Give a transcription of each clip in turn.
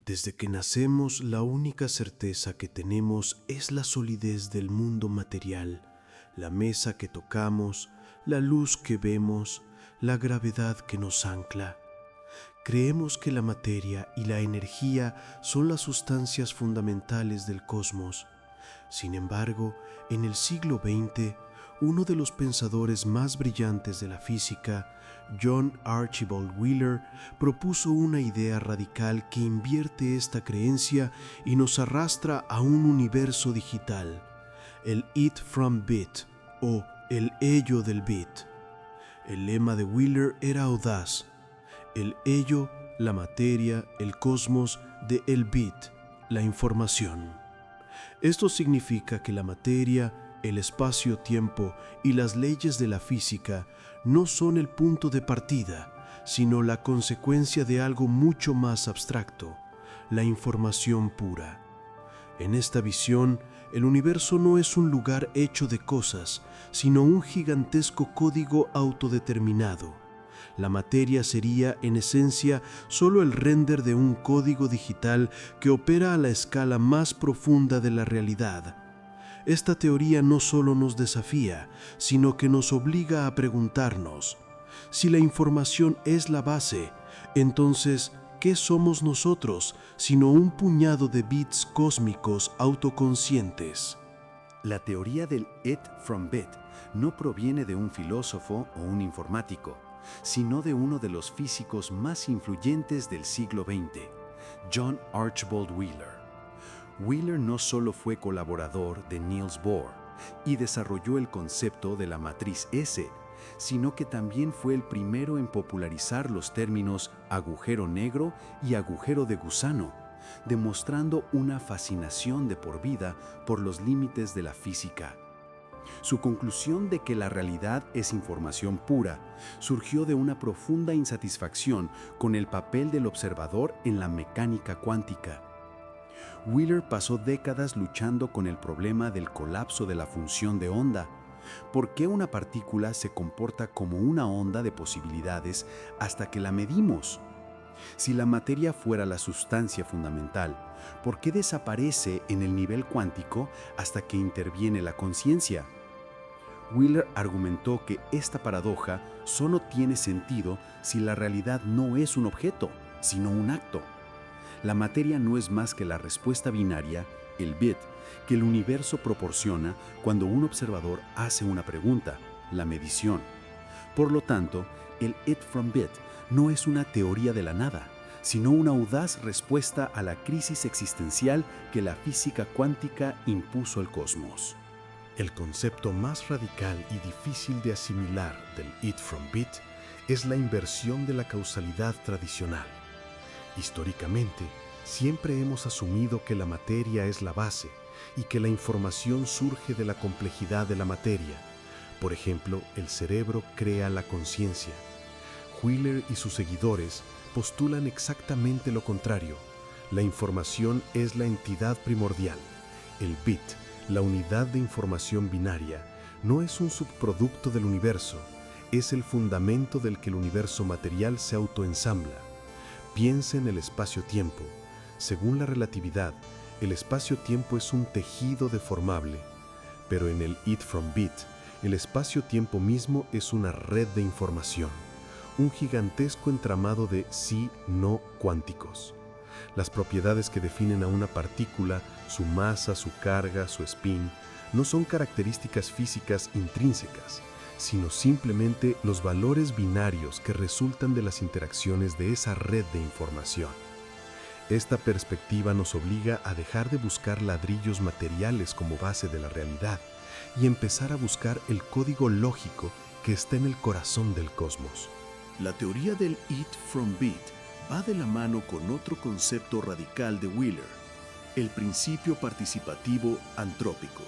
Desde que nacemos, la única certeza que tenemos es la solidez del mundo material, la mesa que tocamos, la luz que vemos, la gravedad que nos ancla. Creemos que la materia y la energía son las sustancias fundamentales del cosmos. Sin embargo, en el siglo XX, uno de los pensadores más brillantes de la física, John Archibald Wheeler, propuso una idea radical que invierte esta creencia y nos arrastra a un universo digital, el It from Bit o el ello del bit. El lema de Wheeler era audaz: el ello, la materia, el cosmos, de el bit, la información. Esto significa que la materia, el espacio-tiempo y las leyes de la física no son el punto de partida, sino la consecuencia de algo mucho más abstracto, la información pura. En esta visión, el universo no es un lugar hecho de cosas, sino un gigantesco código autodeterminado. La materia sería, en esencia, solo el render de un código digital que opera a la escala más profunda de la realidad. Esta teoría no solo nos desafía, sino que nos obliga a preguntarnos: si la información es la base, entonces, ¿qué somos nosotros, sino un puñado de bits cósmicos autoconscientes? La teoría del It from Bit no proviene de un filósofo o un informático, sino de uno de los físicos más influyentes del siglo XX, John Archibald Wheeler. Wheeler no solo fue colaborador de Niels Bohr y desarrolló el concepto de la matriz S, sino que también fue el primero en popularizar los términos agujero negro y agujero de gusano, demostrando una fascinación de por vida por los límites de la física. Su conclusión de que la realidad es información pura surgió de una profunda insatisfacción con el papel del observador en la mecánica cuántica. Wheeler pasó décadas luchando con el problema del colapso de la función de onda. ¿Por qué una partícula se comporta como una onda de posibilidades hasta que la medimos? Si la materia fuera la sustancia fundamental, ¿por qué desaparece en el nivel cuántico hasta que interviene la conciencia? Wheeler argumentó que esta paradoja solo tiene sentido si la realidad no es un objeto, sino un acto. La materia no es más que la respuesta binaria, el bit, que el universo proporciona cuando un observador hace una pregunta, la medición. Por lo tanto, el It from Bit no es una teoría de la nada, sino una audaz respuesta a la crisis existencial que la física cuántica impuso al cosmos. El concepto más radical y difícil de asimilar del It from Bit es la inversión de la causalidad tradicional. Históricamente, siempre hemos asumido que la materia es la base y que la información surge de la complejidad de la materia. Por ejemplo, el cerebro crea la conciencia. Wheeler y sus seguidores postulan exactamente lo contrario. La información es la entidad primordial. El bit, la unidad de información binaria, no es un subproducto del universo, es el fundamento del que el universo material se autoensambla. Piensa en el espacio-tiempo. Según la relatividad, el espacio-tiempo es un tejido deformable, pero en el It from Bit, el espacio-tiempo mismo es una red de información, un gigantesco entramado de sí-no cuánticos. Las propiedades que definen a una partícula, su masa, su carga, su spin, no son características físicas intrínsecas, sino simplemente los valores binarios que resultan de las interacciones de esa red de información. Esta perspectiva nos obliga a dejar de buscar ladrillos materiales como base de la realidad y empezar a buscar el código lógico que está en el corazón del cosmos. La teoría del It from Bit va de la mano con otro concepto radical de Wheeler, el principio participativo antrópico.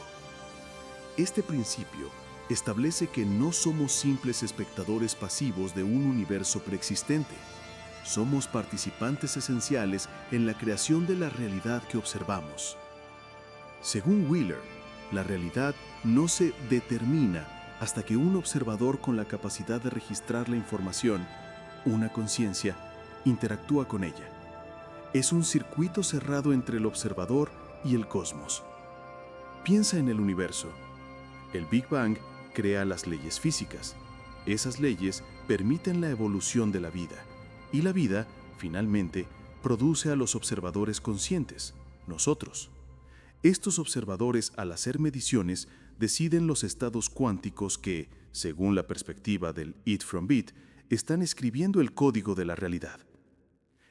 Este principio establece que no somos simples espectadores pasivos de un universo preexistente. Somos participantes esenciales en la creación de la realidad que observamos. Según Wheeler, la realidad no se determina hasta que un observador con la capacidad de registrar la información, una conciencia, interactúa con ella. Es un circuito cerrado entre el observador y el cosmos. Piensa en el universo. El Big Bang crea las leyes físicas. Esas leyes permiten la evolución de la vida. Y la vida, finalmente, produce a los observadores conscientes, nosotros. Estos observadores, al hacer mediciones, deciden los estados cuánticos que, según la perspectiva del It from Bit, están escribiendo el código de la realidad.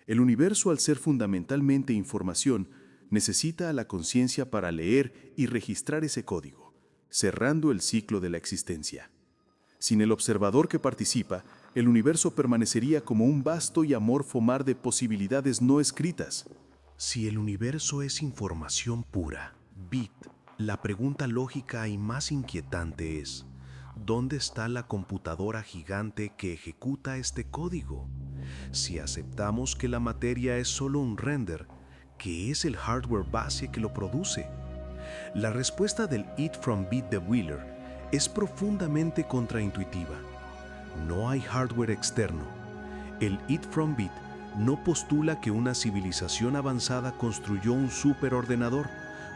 El universo, al ser fundamentalmente información, necesita a la conciencia para leer y registrar ese código, cerrando el ciclo de la existencia. Sin el observador que participa, el universo permanecería como un vasto y amorfo mar de posibilidades no escritas. Si el universo es información pura, bit, la pregunta lógica y más inquietante es, ¿dónde está la computadora gigante que ejecuta este código? Si aceptamos que la materia es solo un render, ¿qué es el hardware base que lo produce? La respuesta del It from Bit de Wheeler es profundamente contraintuitiva. No hay hardware externo. El It from Bit no postula que una civilización avanzada construyó un superordenador,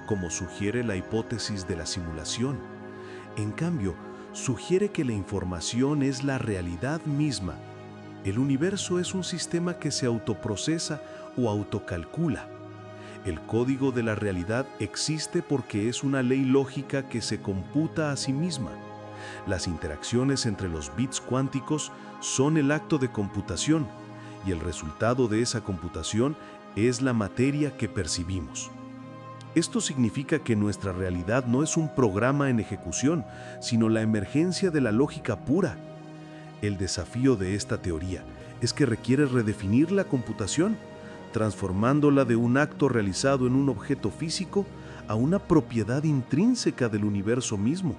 como sugiere la hipótesis de la simulación. En cambio, sugiere que la información es la realidad misma. El universo es un sistema que se autoprocesa o autocalcula. El código de la realidad existe porque es una ley lógica que se computa a sí misma. Las interacciones entre los bits cuánticos son el acto de computación, y el resultado de esa computación es la materia que percibimos. Esto significa que nuestra realidad no es un programa en ejecución, sino la emergencia de la lógica pura. El desafío de esta teoría es que requiere redefinir la computación, transformándola de un acto realizado en un objeto físico a una propiedad intrínseca del universo mismo.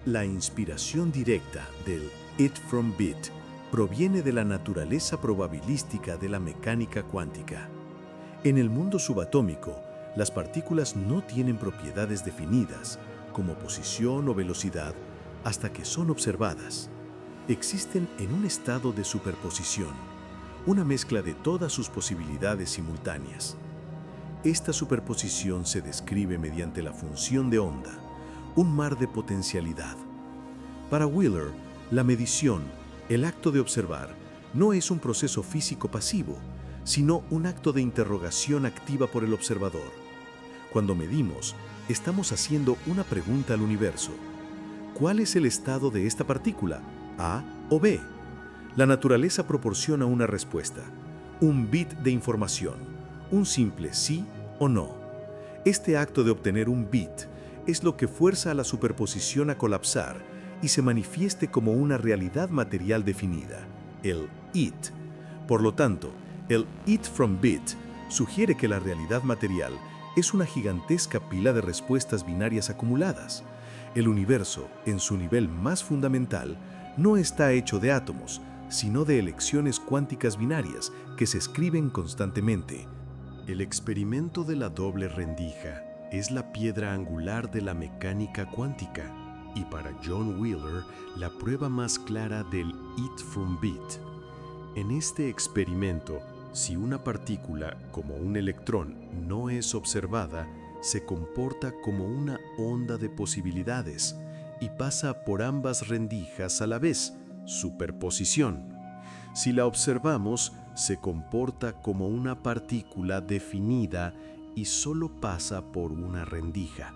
La inspiración directa del It from Bit proviene de la naturaleza probabilística de la mecánica cuántica. En el mundo subatómico, las partículas no tienen propiedades definidas, como posición o velocidad, hasta que son observadas. Existen en un estado de superposición, una mezcla de todas sus posibilidades simultáneas. Esta superposición se describe mediante la función de onda, un mar de potencialidad. Para Wheeler, la medición, el acto de observar, no es un proceso físico pasivo, sino un acto de interrogación activa por el observador. Cuando medimos, estamos haciendo una pregunta al universo. ¿Cuál es el estado de esta partícula? ¿A o B? La naturaleza proporciona una respuesta, un bit de información, un simple sí o no. Este acto de obtener un bit es lo que fuerza a la superposición a colapsar y se manifieste como una realidad material definida, el It. Por lo tanto, el It from Bit sugiere que la realidad material es una gigantesca pila de respuestas binarias acumuladas. El universo, en su nivel más fundamental, no está hecho de átomos, sino de elecciones cuánticas binarias que se escriben constantemente. El experimento de la doble rendija es la piedra angular de la mecánica cuántica y para John Wheeler la prueba más clara del It from Bit. En este experimento, si una partícula, como un electrón, no es observada, se comporta como una onda de posibilidades y pasa por ambas rendijas a la vez, superposición. Si la observamos, se comporta como una partícula definida y solo pasa por una rendija.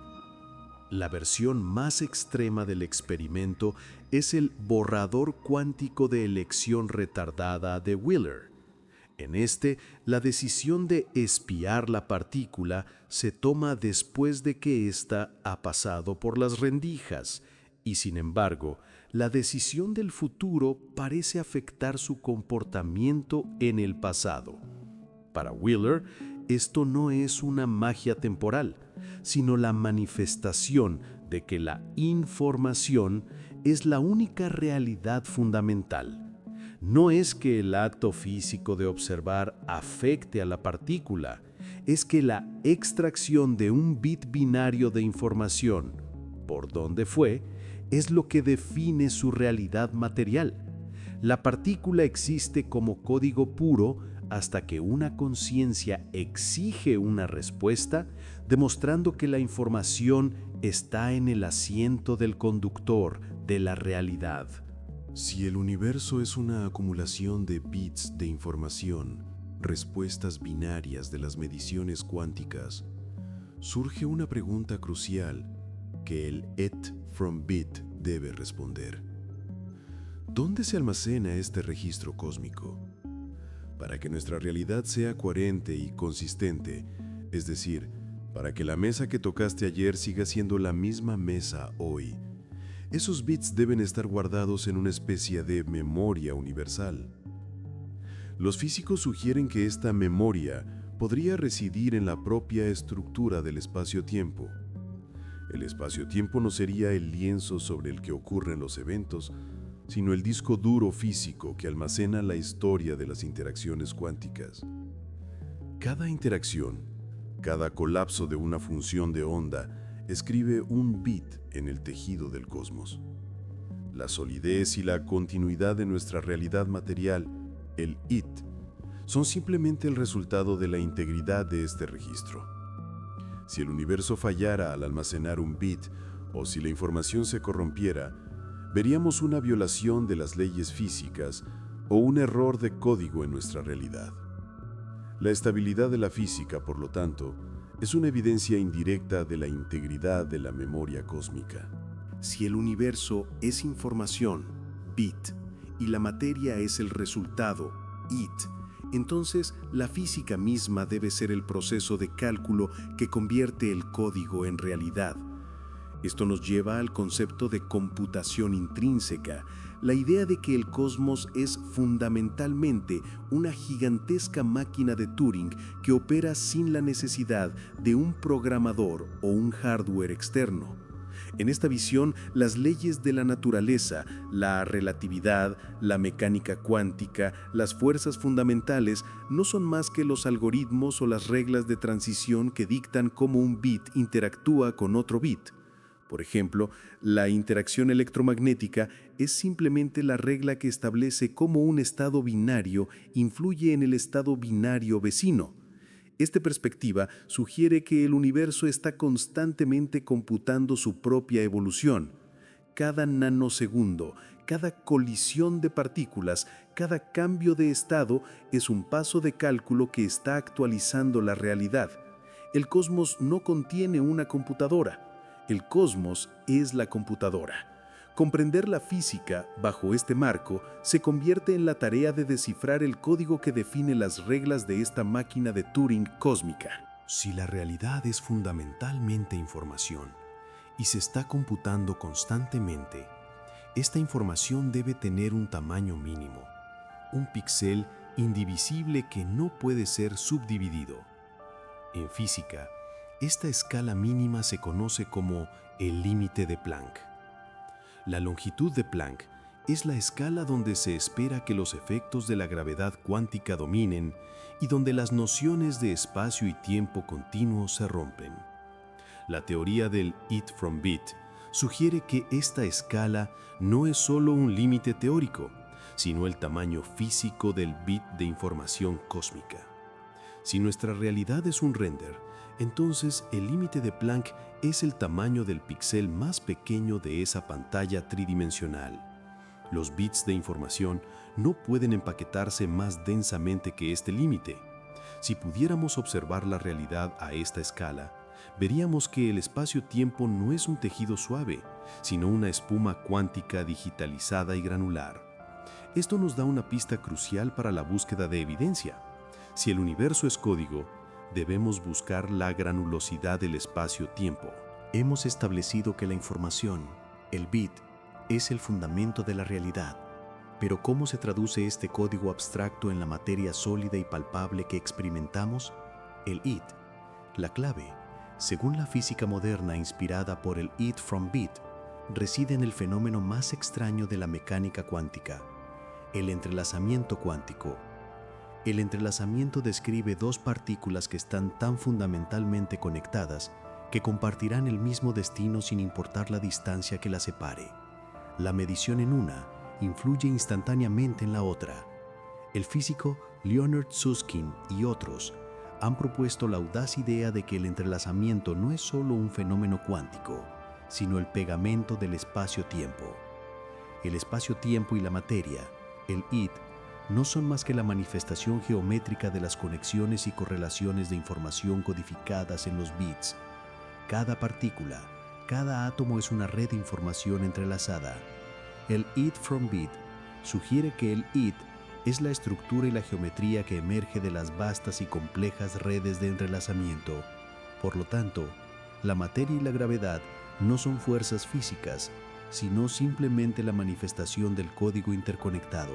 La versión más extrema del experimento es el borrador cuántico de elección retardada de Wheeler. En este, la decisión de espiar la partícula se toma después de que ésta ha pasado por las rendijas, y sin embargo, la decisión del futuro parece afectar su comportamiento en el pasado. Para Wheeler, esto no es una magia temporal, sino la manifestación de que la información es la única realidad fundamental. No es que el acto físico de observar afecte a la partícula, es que la extracción de un bit binario de información, por donde fue, es lo que define su realidad material. La partícula existe como código puro hasta que una conciencia exige una respuesta, demostrando que la información está en el asiento del conductor de la realidad. Si el universo es una acumulación de bits de información, respuestas binarias de las mediciones cuánticas, surge una pregunta crucial que el it from bit debe responder. ¿Dónde se almacena este registro cósmico? Para que nuestra realidad sea coherente y consistente, es decir, para que la mesa que tocaste ayer siga siendo la misma mesa hoy, esos bits deben estar guardados en una especie de memoria universal. Los físicos sugieren que esta memoria podría residir en la propia estructura del espacio-tiempo. El espacio-tiempo no sería el lienzo sobre el que ocurren los eventos, sino el disco duro físico que almacena la historia de las interacciones cuánticas. Cada interacción, cada colapso de una función de onda, escribe un bit en el tejido del cosmos. La solidez y la continuidad de nuestra realidad material, el it, son simplemente el resultado de la integridad de este registro. Si el universo fallara al almacenar un bit, o si la información se corrompiera, veríamos una violación de las leyes físicas o un error de código en nuestra realidad. La estabilidad de la física, por lo tanto, es una evidencia indirecta de la integridad de la memoria cósmica. Si el universo es información, bit, y la materia es el resultado, it, entonces la física misma debe ser el proceso de cálculo que convierte el código en realidad. Esto nos lleva al concepto de computación intrínseca, la idea de que el cosmos es fundamentalmente una gigantesca máquina de Turing que opera sin la necesidad de un programador o un hardware externo. En esta visión, las leyes de la naturaleza, la relatividad, la mecánica cuántica, las fuerzas fundamentales, no son más que los algoritmos o las reglas de transición que dictan cómo un bit interactúa con otro bit. Por ejemplo, la interacción electromagnética es simplemente la regla que establece cómo un estado binario influye en el estado binario vecino. Esta perspectiva sugiere que el universo está constantemente computando su propia evolución. Cada nanosegundo, cada colisión de partículas, cada cambio de estado es un paso de cálculo que está actualizando la realidad. El cosmos no contiene una computadora. El cosmos es la computadora. Comprender la física bajo este marco se convierte en la tarea de descifrar el código que define las reglas de esta máquina de Turing cósmica. Si la realidad es fundamentalmente información y se está computando constantemente, esta información debe tener un tamaño mínimo, un píxel indivisible que no puede ser subdividido. En física, esta escala mínima se conoce como el límite de Planck. La longitud de Planck es la escala donde se espera que los efectos de la gravedad cuántica dominen y donde las nociones de espacio y tiempo continuo se rompen. La teoría del it from bit sugiere que esta escala no es solo un límite teórico, sino el tamaño físico del bit de información cósmica. Si nuestra realidad es un render, entonces el límite de Planck es el tamaño del píxel más pequeño de esa pantalla tridimensional. Los bits de información no pueden empaquetarse más densamente que este límite. Si pudiéramos observar la realidad a esta escala, veríamos que el espacio-tiempo no es un tejido suave, sino una espuma cuántica digitalizada y granular. Esto nos da una pista crucial para la búsqueda de evidencia. Si el universo es código, debemos buscar la granulosidad del espacio-tiempo. Hemos establecido que la información, el bit, es el fundamento de la realidad. Pero ¿cómo se traduce este código abstracto en la materia sólida y palpable que experimentamos? El it, la clave, según la física moderna inspirada por el it from bit, reside en el fenómeno más extraño de la mecánica cuántica, el entrelazamiento cuántico. El entrelazamiento describe dos partículas que están tan fundamentalmente conectadas que compartirán el mismo destino sin importar la distancia que las separe. La medición en una influye instantáneamente en la otra. El físico Leonard Susskind y otros han propuesto la audaz idea de que el entrelazamiento no es solo un fenómeno cuántico, sino el pegamento del espacio-tiempo. El espacio-tiempo y la materia, el id, no son más que la manifestación geométrica de las conexiones y correlaciones de información codificadas en los bits. Cada partícula, cada átomo es una red de información entrelazada. El id from bit sugiere que el id es la estructura y la geometría que emerge de las vastas y complejas redes de entrelazamiento. Por lo tanto, la materia y la gravedad no son fuerzas físicas, sino simplemente la manifestación del código interconectado.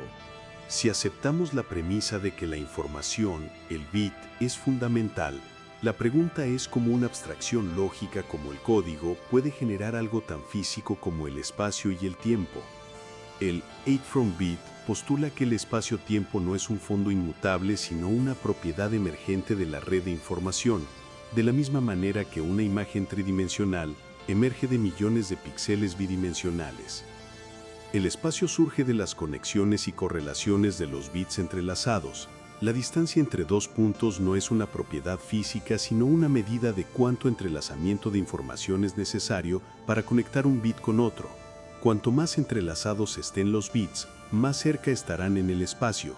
Si aceptamos la premisa de que la información, el bit, es fundamental, la pregunta es cómo una abstracción lógica como el código puede generar algo tan físico como el espacio y el tiempo. El 8 from bit postula que el espacio-tiempo no es un fondo inmutable sino una propiedad emergente de la red de información, de la misma manera que una imagen tridimensional emerge de millones de píxeles bidimensionales. El espacio surge de las conexiones y correlaciones de los bits entrelazados. La distancia entre dos puntos no es una propiedad física sino una medida de cuánto entrelazamiento de información es necesario para conectar un bit con otro. Cuanto más entrelazados estén los bits, más cerca estarán en el espacio.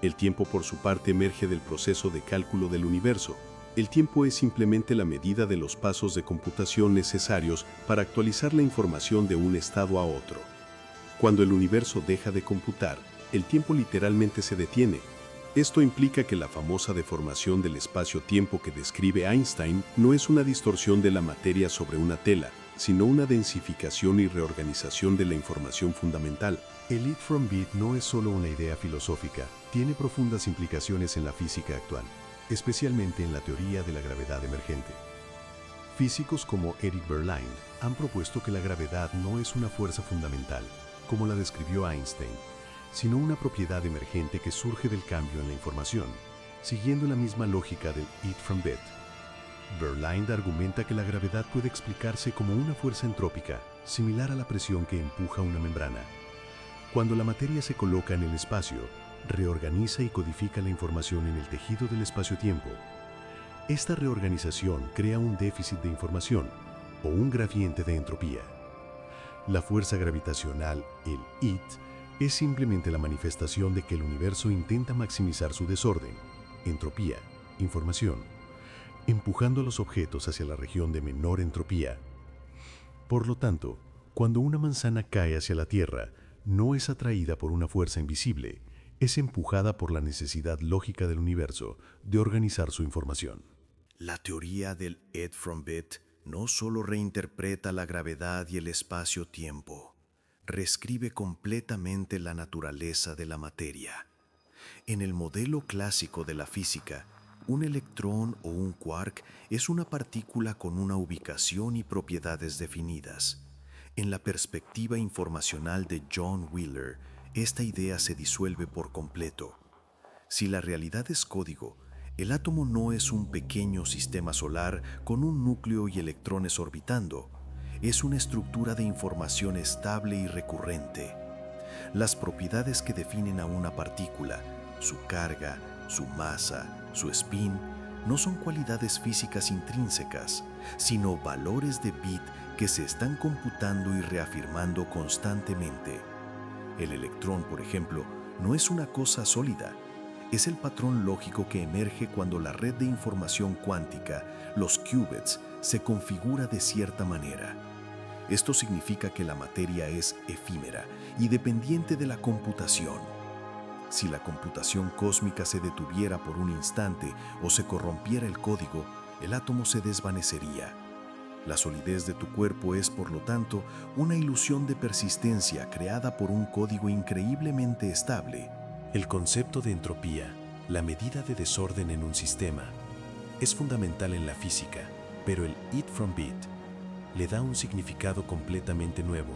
El tiempo, por su parte, emerge del proceso de cálculo del universo. El tiempo es simplemente la medida de los pasos de computación necesarios para actualizar la información de un estado a otro. Cuando el universo deja de computar, el tiempo literalmente se detiene. Esto implica que la famosa deformación del espacio-tiempo que describe Einstein no es una distorsión de la materia sobre una tela, sino una densificación y reorganización de la información fundamental. El id from bit no es solo una idea filosófica, tiene profundas implicaciones en la física actual, especialmente en la teoría de la gravedad emergente. Físicos como Eric Berlin han propuesto que la gravedad no es una fuerza fundamental, como la describió Einstein, sino una propiedad emergente que surge del cambio en la información, siguiendo la misma lógica del id from bit. Berlin argumenta que la gravedad puede explicarse como una fuerza entrópica, similar a la presión que empuja una membrana. Cuando la materia se coloca en el espacio, reorganiza y codifica la información en el tejido del espacio-tiempo. Esta reorganización crea un déficit de información o un gradiente de entropía. La fuerza gravitacional, el id, es simplemente la manifestación de que el universo intenta maximizar su desorden, entropía, información, empujando a los objetos hacia la región de menor entropía. Por lo tanto, cuando una manzana cae hacia la Tierra, no es atraída por una fuerza invisible, es empujada por la necesidad lógica del universo de organizar su información. La teoría del id from bit no solo reinterpreta la gravedad y el espacio-tiempo, reescribe completamente la naturaleza de la materia. En el modelo clásico de la física, un electrón o un quark es una partícula con una ubicación y propiedades definidas. En la perspectiva informacional de John Wheeler, esta idea se disuelve por completo. Si la realidad es código, el átomo no es un pequeño sistema solar con un núcleo y electrones orbitando. Es una estructura de información estable y recurrente. Las propiedades que definen a una partícula, su carga, su masa, su spin, no son cualidades físicas intrínsecas, sino valores de bit que se están computando y reafirmando constantemente. El electrón, por ejemplo, no es una cosa sólida. Es el patrón lógico que emerge cuando la red de información cuántica, los qubits, se configura de cierta manera. Esto significa que la materia es efímera y dependiente de la computación. Si la computación cósmica se detuviera por un instante o se corrompiera el código, el átomo se desvanecería. La solidez de tu cuerpo es, por lo tanto, una ilusión de persistencia creada por un código increíblemente estable. El concepto de entropía, la medida de desorden en un sistema, es fundamental en la física, pero el id from bit le da un significado completamente nuevo.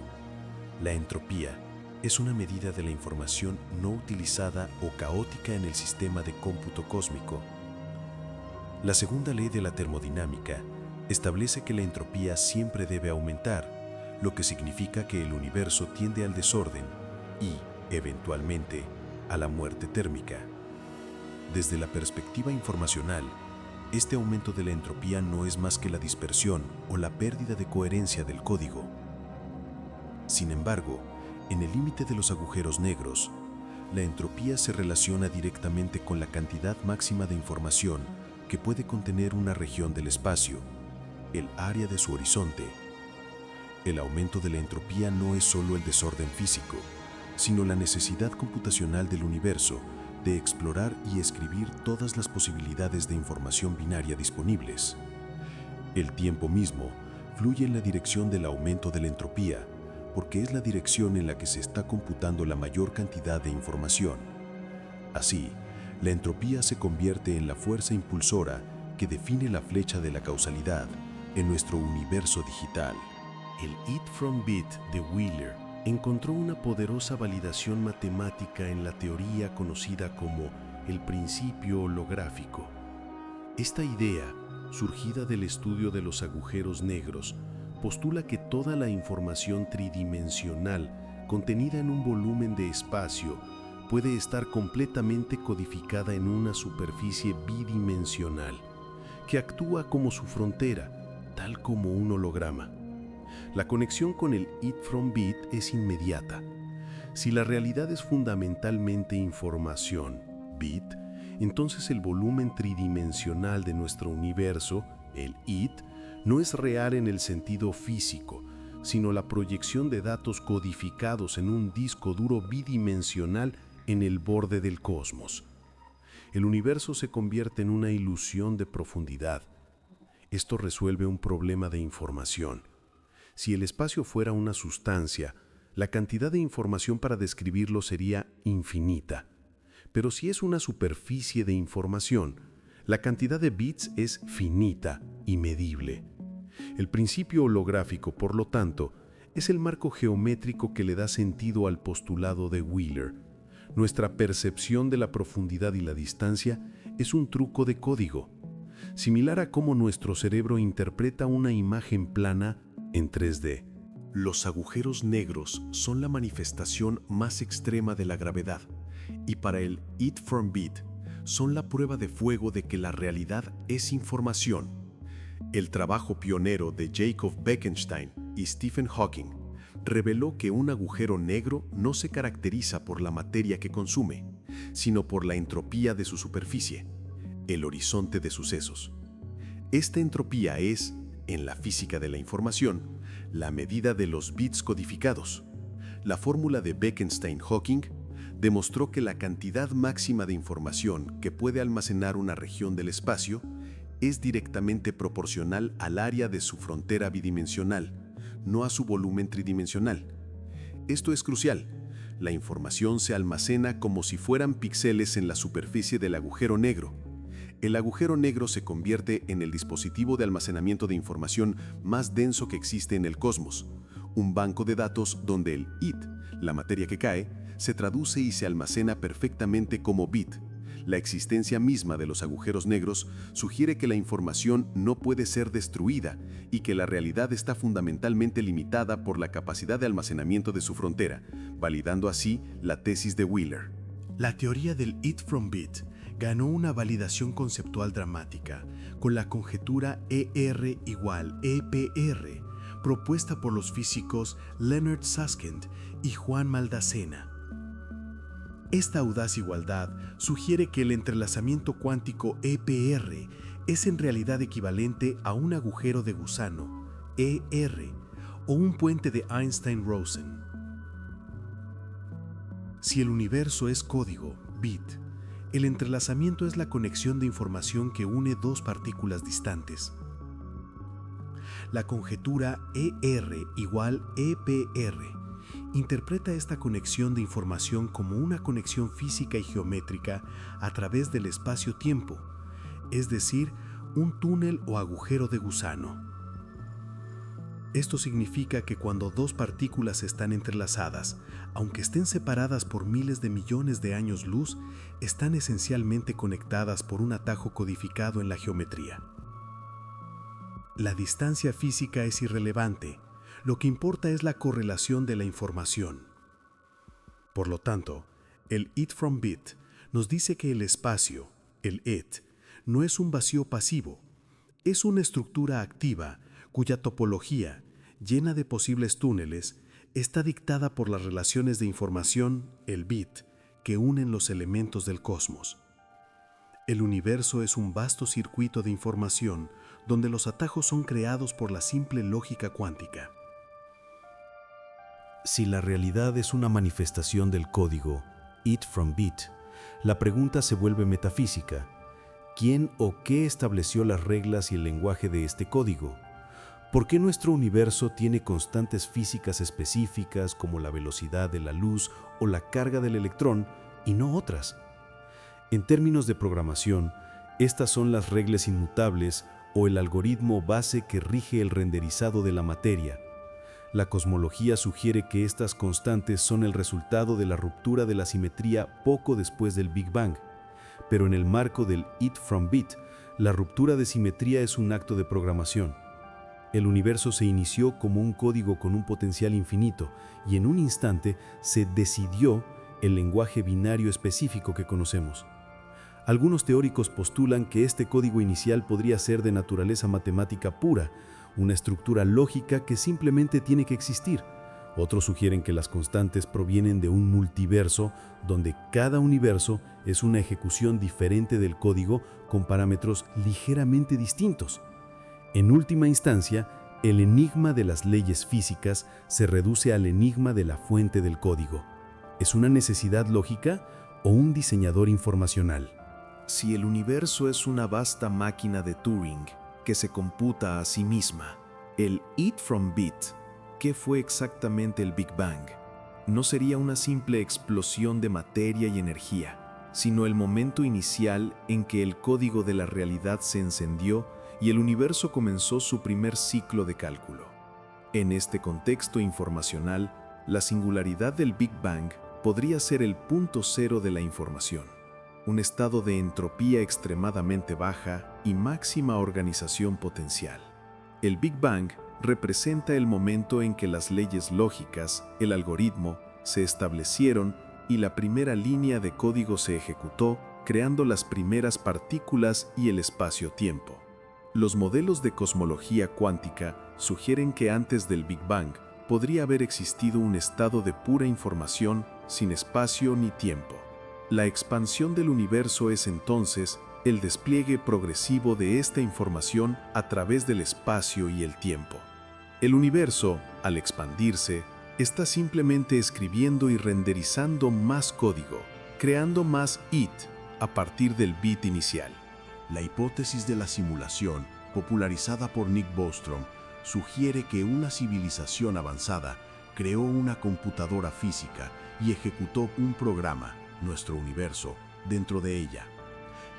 La entropía es una medida de la información no utilizada o caótica en el sistema de cómputo cósmico. La segunda ley de la termodinámica establece que la entropía siempre debe aumentar, lo que significa que el universo tiende al desorden y, eventualmente, a la muerte térmica. Desde la perspectiva informacional, este aumento de la entropía no es más que la dispersión o la pérdida de coherencia del código. Sin embargo, en el límite de los agujeros negros, la entropía se relaciona directamente con la cantidad máxima de información que puede contener una región del espacio, el área de su horizonte. El aumento de la entropía no es solo el desorden físico, sino la necesidad computacional del universo de explorar y escribir todas las posibilidades de información binaria disponibles. El tiempo mismo fluye en la dirección del aumento de la entropía, porque es la dirección en la que se está computando la mayor cantidad de información. Así, la entropía se convierte en la fuerza impulsora que define la flecha de la causalidad en nuestro universo digital. El It from Bit de Wheeler encontró una poderosa validación matemática en la teoría conocida como el principio holográfico. Esta idea, surgida del estudio de los agujeros negros, postula que toda la información tridimensional contenida en un volumen de espacio puede estar completamente codificada en una superficie bidimensional, que actúa como su frontera, tal como un holograma. La conexión con el It from Bit es inmediata. Si la realidad es fundamentalmente información, bit, entonces el volumen tridimensional de nuestro universo, el It, no es real en el sentido físico, sino la proyección de datos codificados en un disco duro bidimensional en el borde del cosmos. El universo se convierte en una ilusión de profundidad. Esto resuelve un problema de información. Si el espacio fuera una sustancia, la cantidad de información para describirlo sería infinita. Pero si es una superficie de información, la cantidad de bits es finita y medible. El principio holográfico, por lo tanto, es el marco geométrico que le da sentido al postulado de Wheeler. Nuestra percepción de la profundidad y la distancia es un truco de código, similar a cómo nuestro cerebro interpreta una imagen plana en 3D. Los agujeros negros son la manifestación más extrema de la gravedad, y para el It from Bit son la prueba de fuego de que la realidad es información. El trabajo pionero de Jacob Bekenstein y Stephen Hawking reveló que un agujero negro no se caracteriza por la materia que consume, sino por la entropía de su superficie, el horizonte de sucesos. Esta entropía es, en la física de la información, la medida de los bits codificados. La fórmula de Bekenstein-Hawking demostró que la cantidad máxima de información que puede almacenar una región del espacio es directamente proporcional al área de su frontera bidimensional, no a su volumen tridimensional. Esto es crucial. La información se almacena como si fueran píxeles en la superficie del agujero negro. El agujero negro se convierte en el dispositivo de almacenamiento de información más denso que existe en el cosmos, un banco de datos donde el It, la materia que cae, se traduce y se almacena perfectamente como bit. La existencia misma de los agujeros negros sugiere que la información no puede ser destruida y que la realidad está fundamentalmente limitada por la capacidad de almacenamiento de su frontera, validando así la tesis de Wheeler. La teoría del It from Bit ganó una validación conceptual dramática con la conjetura ER igual EPR, propuesta por los físicos Leonard Susskind y Juan Maldacena. Esta audaz igualdad sugiere que el entrelazamiento cuántico EPR es en realidad equivalente a un agujero de gusano, ER, o un puente de Einstein-Rosen. Si el universo es código, bit, el entrelazamiento es la conexión de información que une dos partículas distantes. La conjetura ER igual EPR interpreta esta conexión de información como una conexión física y geométrica a través del espacio-tiempo, es decir, un túnel o agujero de gusano. Esto significa que cuando dos partículas están entrelazadas, aunque estén separadas por miles de millones de años luz, están esencialmente conectadas por un atajo codificado en la geometría. La distancia física es irrelevante. Lo que importa es la correlación de la información. Por lo tanto, el It from Bit nos dice que el espacio, El it no es un vacío pasivo, es una estructura activa cuya topología, llena de posibles túneles, está dictada por las relaciones de información, el bit, que unen los elementos del cosmos. El universo es un vasto circuito de información donde los atajos son creados por la simple lógica cuántica. Si la realidad es una manifestación del código it from bit, la pregunta se vuelve metafísica. ¿Quién o qué estableció las reglas y el lenguaje de este código? ¿Por qué nuestro universo tiene constantes físicas específicas como la velocidad de la luz o la carga del electrón y no otras? En términos de programación, estas son las reglas inmutables o el algoritmo base que rige el renderizado de la materia. La cosmología sugiere que estas constantes son el resultado de la ruptura de la simetría poco después del Big Bang, pero en el marco del it from bit, la ruptura de simetría es un acto de programación. El universo se inició como un código con un potencial infinito y en un instante se decidió el lenguaje binario específico que conocemos. Algunos teóricos postulan que este código inicial podría ser de naturaleza matemática pura, una estructura lógica que simplemente tiene que existir. Otros sugieren que las constantes provienen de un multiverso donde cada universo es una ejecución diferente del código con parámetros ligeramente distintos. En última instancia, el enigma de las leyes físicas se reduce al enigma de la fuente del código. ¿Es una necesidad lógica o un diseñador informacional? Si el universo es una vasta máquina de Turing que se computa a sí misma, el it from bit, ¿qué fue exactamente el Big Bang? No sería una simple explosión de materia y energía, sino el momento inicial en que el código de la realidad se encendió y el universo comenzó su primer ciclo de cálculo. En este contexto informacional, la singularidad del Big Bang podría ser el punto cero de la información, un estado de entropía extremadamente baja y máxima organización potencial. El Big Bang representa el momento en que las leyes lógicas, el algoritmo, se establecieron y la primera línea de código se ejecutó, creando las primeras partículas y el espacio-tiempo. Los modelos de cosmología cuántica sugieren que antes del Big Bang podría haber existido un estado de pura información sin espacio ni tiempo. La expansión del universo es entonces el despliegue progresivo de esta información a través del espacio y el tiempo. El universo, al expandirse, está simplemente escribiendo y renderizando más código, creando más it a partir del bit inicial. La hipótesis de la simulación, popularizada por Nick Bostrom, sugiere que una civilización avanzada creó una computadora física y ejecutó un programa, nuestro universo, dentro de ella.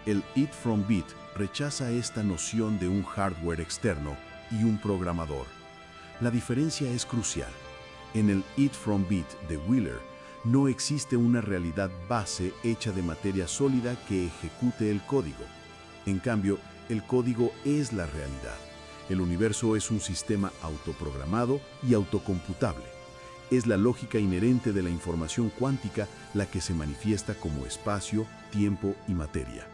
El it from bit rechaza esta noción de un hardware externo y un programador. La diferencia es crucial. En el it from bit de Wheeler no existe una realidad base hecha de materia sólida que ejecute el código. En cambio, el código es la realidad. El universo es un sistema autoprogramado y autocomputable. Es la lógica inherente de la información cuántica la que se manifiesta como espacio, tiempo y materia.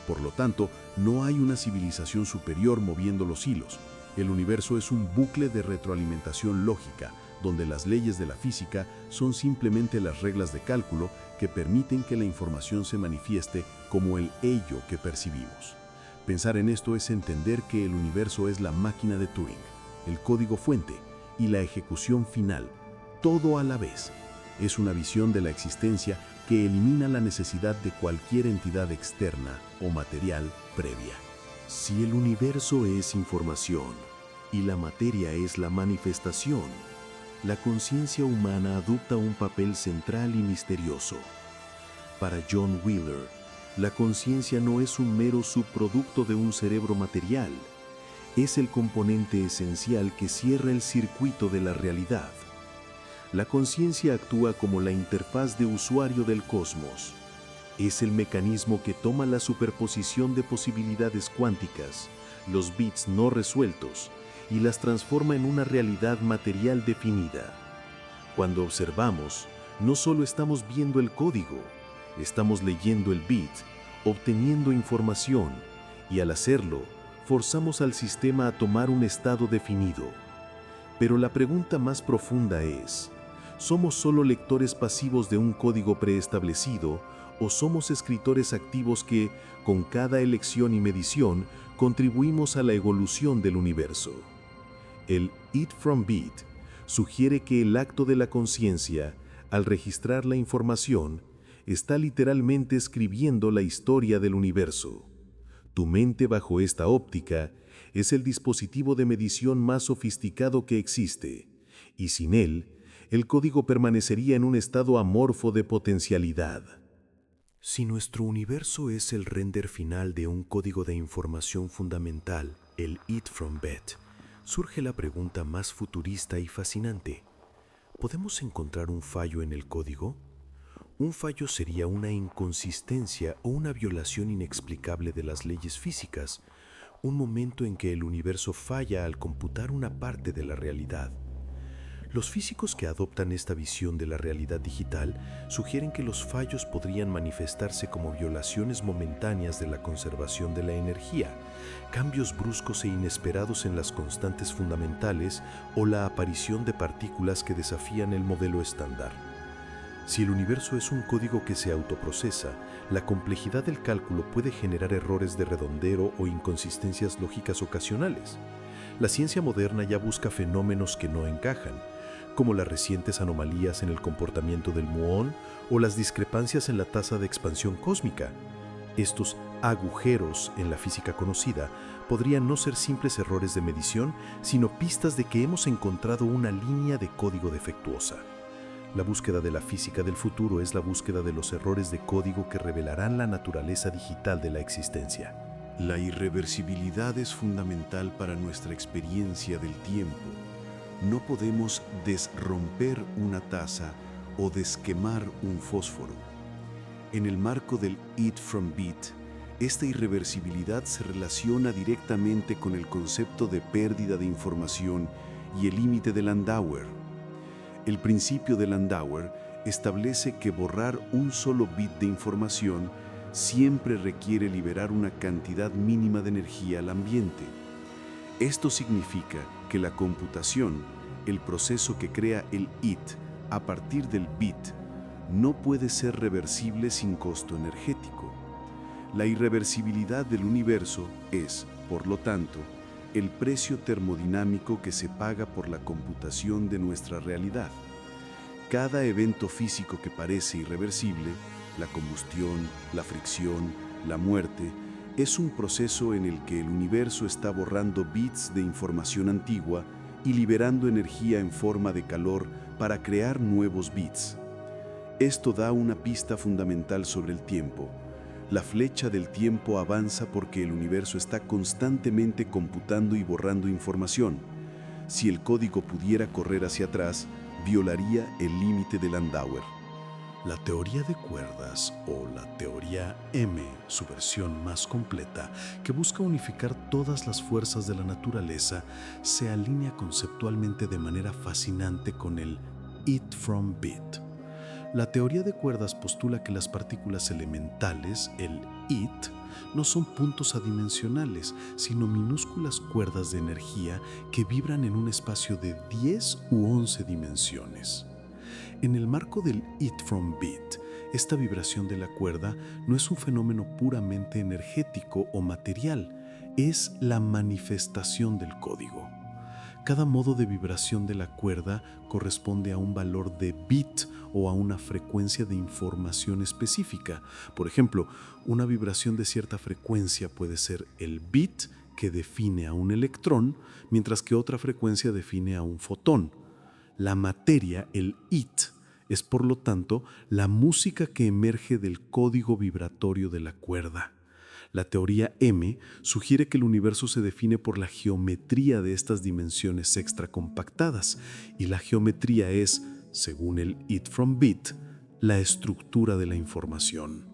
Por lo tanto, no hay una civilización superior moviendo los hilos. El universo es un bucle de retroalimentación lógica, donde las leyes de la física son simplemente las reglas de cálculo que permiten que la información se manifieste como el ello que percibimos. Pensar en esto es entender que el universo es la máquina de Turing, el código fuente y la ejecución final, todo a la vez. Es una visión de la existencia que elimina la necesidad de cualquier entidad externa o material previa. Si el universo es información y la materia es la manifestación, la conciencia humana adopta un papel central y misterioso. Para John Wheeler, la conciencia no es un mero subproducto de un cerebro material, es el componente esencial que cierra el circuito de la realidad. La conciencia actúa como la interfaz de usuario del cosmos. Es el mecanismo que toma la superposición de posibilidades cuánticas, los bits no resueltos, y las transforma en una realidad material definida. Cuando observamos, no solo estamos viendo el código, estamos leyendo el bit obteniendo información, y al hacerlo, forzamos al sistema a tomar un estado definido. Pero la pregunta más profunda es, ¿somos solo lectores pasivos de un código preestablecido o somos escritores activos que, con cada elección y medición, contribuimos a la evolución del universo? El It from Bit sugiere que el acto de la conciencia, al registrar la información, está literalmente escribiendo la historia del universo. Tu mente bajo esta óptica es el dispositivo de medición más sofisticado que existe, y sin él, el código permanecería en un estado amorfo de potencialidad. Si nuestro universo es el render final de un código de información fundamental, el It from Bit, surge la pregunta más futurista y fascinante. ¿Podemos encontrar un fallo en el código? Un fallo sería una inconsistencia o una violación inexplicable de las leyes físicas, un momento en que el universo falla al computar una parte de la realidad. Los físicos que adoptan esta visión de la realidad digital sugieren que los fallos podrían manifestarse como violaciones momentáneas de la conservación de la energía, cambios bruscos e inesperados en las constantes fundamentales o la aparición de partículas que desafían el modelo estándar. Si el universo es un código que se autoprocesa, la complejidad del cálculo puede generar errores de redondeo o inconsistencias lógicas ocasionales. La ciencia moderna ya busca fenómenos que no encajan, como las recientes anomalías en el comportamiento del muón o las discrepancias en la tasa de expansión cósmica. Estos agujeros en la física conocida podrían no ser simples errores de medición, sino pistas de que hemos encontrado una línea de código defectuosa. La búsqueda de la física del futuro es la búsqueda de los errores de código que revelarán la naturaleza digital de la existencia. La irreversibilidad es fundamental para nuestra experiencia del tiempo. No podemos desromper una taza o desquemar un fósforo. En el marco del It from Bit, esta irreversibilidad se relaciona directamente con el concepto de pérdida de información y el límite de Landauer. El principio de Landauer establece que borrar un solo bit de información siempre requiere liberar una cantidad mínima de energía al ambiente. Esto significa que la computación, el proceso que crea el IT a partir del bit, no puede ser reversible sin costo energético. La irreversibilidad del universo es, por lo tanto, el precio termodinámico que se paga por la computación de nuestra realidad. Cada evento físico que parece irreversible, la combustión, la fricción, la muerte, es un proceso en el que el universo está borrando bits de información antigua y liberando energía en forma de calor para crear nuevos bits. Esto da una pista fundamental sobre el tiempo. La flecha del tiempo avanza porque el universo está constantemente computando y borrando información. Si el código pudiera correr hacia atrás, violaría el límite de Landauer. La teoría de cuerdas, o la teoría M, su versión más completa, que busca unificar todas las fuerzas de la naturaleza, se alinea conceptualmente de manera fascinante con el It from Bit. La teoría de cuerdas postula que las partículas elementales, el IT, no son puntos adimensionales, sino minúsculas cuerdas de energía que vibran en un espacio de 10 u 11 dimensiones. En el marco del It from Bit, esta vibración de la cuerda no es un fenómeno puramente energético o material, es la manifestación del código. Cada modo de vibración de la cuerda corresponde a un valor de bit o a una frecuencia de información específica. Por ejemplo, una vibración de cierta frecuencia puede ser el bit que define a un electrón, mientras que otra frecuencia define a un fotón. La materia, el IT, es por lo tanto la música que emerge del código vibratorio de la cuerda. La teoría M sugiere que el universo se define por la geometría de estas dimensiones extracompactadas, y la geometría es, según el It from Bit, la estructura de la información.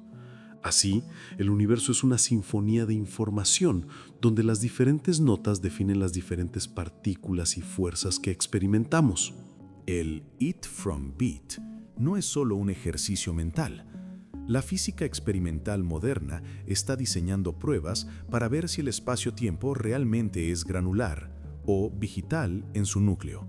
Así, el universo es una sinfonía de información, donde las diferentes notas definen las diferentes partículas y fuerzas que experimentamos. El It from Bit no es solo un ejercicio mental. La física experimental moderna está diseñando pruebas para ver si el espacio-tiempo realmente es granular o digital en su núcleo.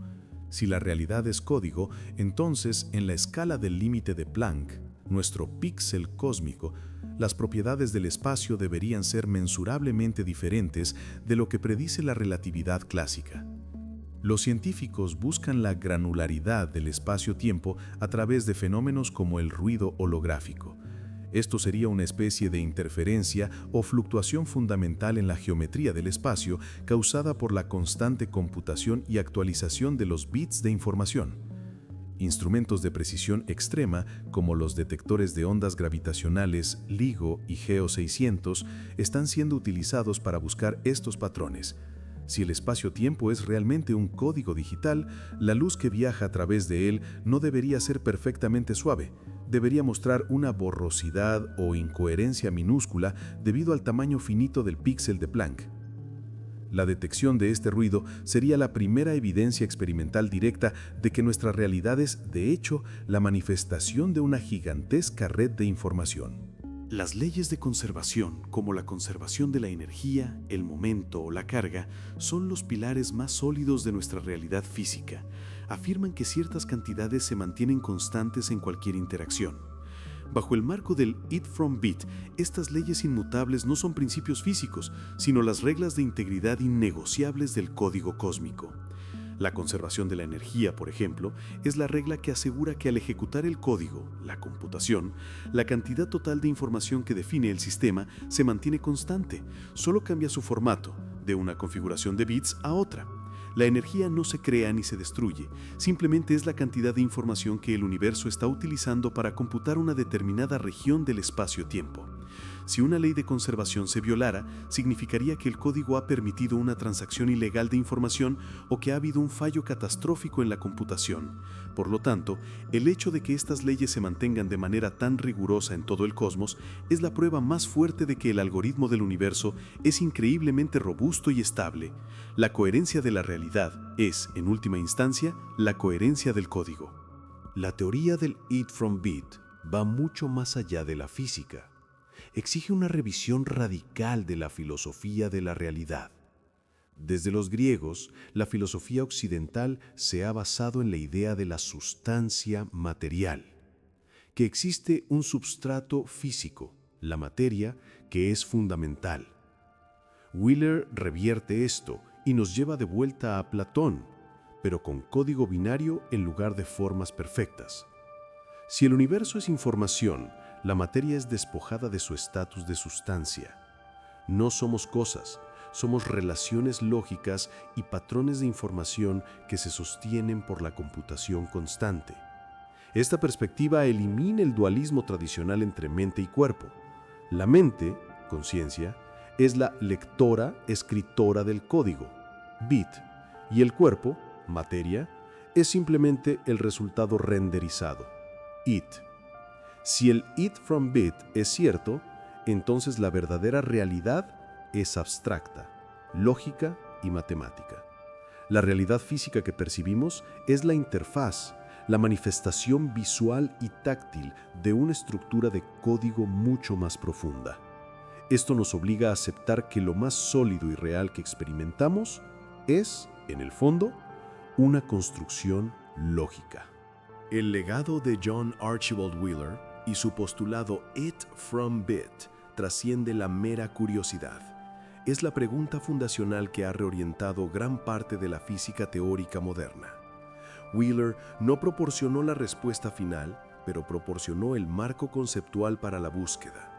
Si la realidad es código, entonces en la escala del límite de Planck, nuestro píxel cósmico, las propiedades del espacio deberían ser mensurablemente diferentes de lo que predice la relatividad clásica. Los científicos buscan la granularidad del espacio-tiempo a través de fenómenos como el ruido holográfico. Esto sería una especie de interferencia o fluctuación fundamental en la geometría del espacio causada por la constante computación y actualización de los bits de información. Instrumentos de precisión extrema, como los detectores de ondas gravitacionales LIGO y GEO 600, están siendo utilizados para buscar estos patrones. Si el espacio-tiempo es realmente un código digital, la luz que viaja a través de él no debería ser perfectamente suave. Debería mostrar una borrosidad o incoherencia minúscula debido al tamaño finito del píxel de Planck. La detección de este ruido sería la primera evidencia experimental directa de que nuestra realidad es, de hecho, la manifestación de una gigantesca red de información. Las leyes de conservación, como la conservación de la energía, el momento o la carga, son los pilares más sólidos de nuestra realidad física. Afirman que ciertas cantidades se mantienen constantes en cualquier interacción. Bajo el marco del It from Bit, estas leyes inmutables no son principios físicos, sino las reglas de integridad innegociables del código cósmico. La conservación de la energía, por ejemplo, es la regla que asegura que al ejecutar el código, la computación, la cantidad total de información que define el sistema se mantiene constante, solo cambia su formato, de una configuración de bits a otra. La energía no se crea ni se destruye, simplemente es la cantidad de información que el universo está utilizando para computar una determinada región del espacio-tiempo. Si una ley de conservación se violara, significaría que el código ha permitido una transacción ilegal de información o que ha habido un fallo catastrófico en la computación. Por lo tanto, el hecho de que estas leyes se mantengan de manera tan rigurosa en todo el cosmos es la prueba más fuerte de que el algoritmo del universo es increíblemente robusto y estable. La coherencia de la realidad es, en última instancia, la coherencia del código. La teoría del It from Bit va mucho más allá de la física. Exige una revisión radical de la filosofía de la realidad. Desde los griegos, la filosofía occidental se ha basado en la idea de la sustancia material, que existe un substrato físico, la materia, que es fundamental. Wheeler revierte esto y nos lleva de vuelta a Platón, pero con código binario en lugar de formas perfectas. Si el universo es información, la materia es despojada de su estatus de sustancia. No somos cosas, somos relaciones lógicas y patrones de información que se sostienen por la computación constante. Esta perspectiva elimina el dualismo tradicional entre mente y cuerpo. La mente, conciencia, es la lectora, escritora del código, bit, y el cuerpo, materia, es simplemente el resultado renderizado, it. Si el It from Bit es cierto, entonces la verdadera realidad es abstracta, lógica y matemática. La realidad física que percibimos es la interfaz, la manifestación visual y táctil de una estructura de código mucho más profunda. Esto nos obliga a aceptar que lo más sólido y real que experimentamos es, en el fondo, una construcción lógica. El legado de John Archibald Wheeler y su postulado It from Bit trasciende la mera curiosidad. Es la pregunta fundacional que ha reorientado gran parte de la física teórica moderna. Wheeler no proporcionó la respuesta final, pero proporcionó el marco conceptual para la búsqueda.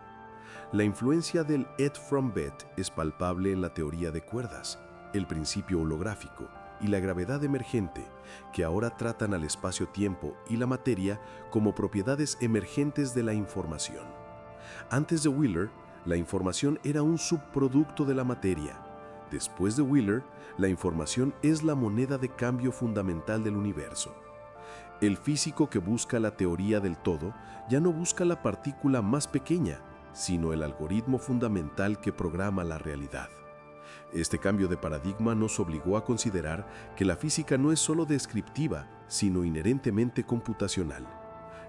La influencia del It from Bit es palpable en la teoría de cuerdas, el principio holográfico y la gravedad emergente, que ahora tratan al espacio-tiempo y la materia como propiedades emergentes de la información. Antes de Wheeler, la información era un subproducto de la materia. Después de Wheeler, la información es la moneda de cambio fundamental del universo. El físico que busca la teoría del todo ya no busca la partícula más pequeña, sino el algoritmo fundamental que programa la realidad. Este cambio de paradigma nos obligó a considerar que la física no es solo descriptiva, sino inherentemente computacional.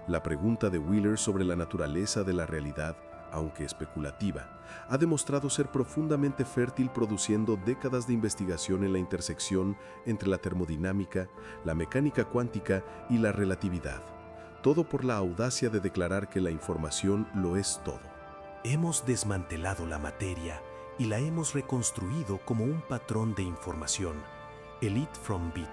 La pregunta de Wheeler sobre la naturaleza de la realidad, aunque especulativa, ha demostrado ser profundamente fértil, produciendo décadas de investigación en la intersección entre la termodinámica, la mecánica cuántica y la relatividad. Todo por la audacia de declarar que la información lo es todo. Hemos desmantelado la materia y la hemos reconstruido como un patrón de información, el It from Bit.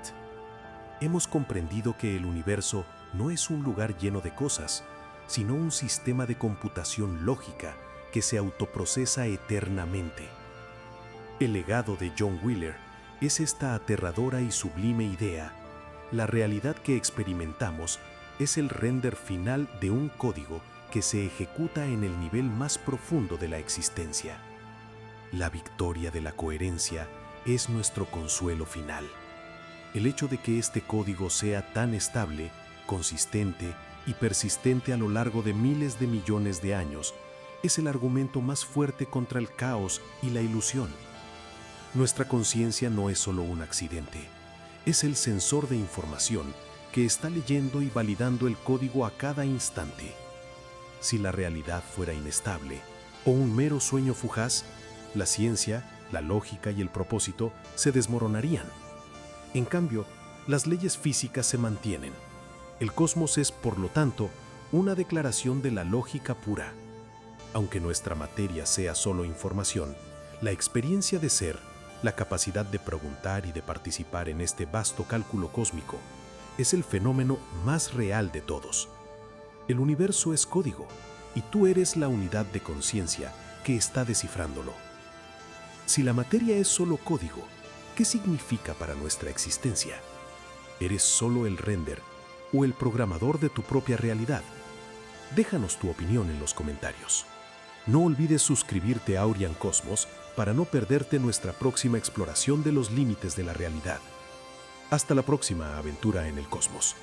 Hemos comprendido que el universo no es un lugar lleno de cosas, sino un sistema de computación lógica que se autoprocesa eternamente. El legado de John Wheeler es esta aterradora y sublime idea. La realidad que experimentamos es el render final de un código que se ejecuta en el nivel más profundo de la existencia. La victoria de la coherencia es nuestro consuelo final. El hecho de que este código sea tan estable, consistente y persistente a lo largo de miles de millones de años es el argumento más fuerte contra el caos y la ilusión. Nuestra conciencia no es solo un accidente, es el sensor de información que está leyendo y validando el código a cada instante. Si la realidad fuera inestable o un mero sueño fugaz, la ciencia, la lógica y el propósito se desmoronarían. En cambio, las leyes físicas se mantienen. El cosmos es, por lo tanto, una declaración de la lógica pura. Aunque nuestra materia sea solo información, la experiencia de ser, la capacidad de preguntar y de participar en este vasto cálculo cósmico, es el fenómeno más real de todos. El universo es código, y tú eres la unidad de conciencia que está descifrándolo. Si la materia es solo código, ¿qué significa para nuestra existencia? ¿Eres solo el render o el programador de tu propia realidad? Déjanos tu opinión en los comentarios. No olvides suscribirte a Aurian Cosmos para no perderte nuestra próxima exploración de los límites de la realidad. Hasta la próxima aventura en el cosmos.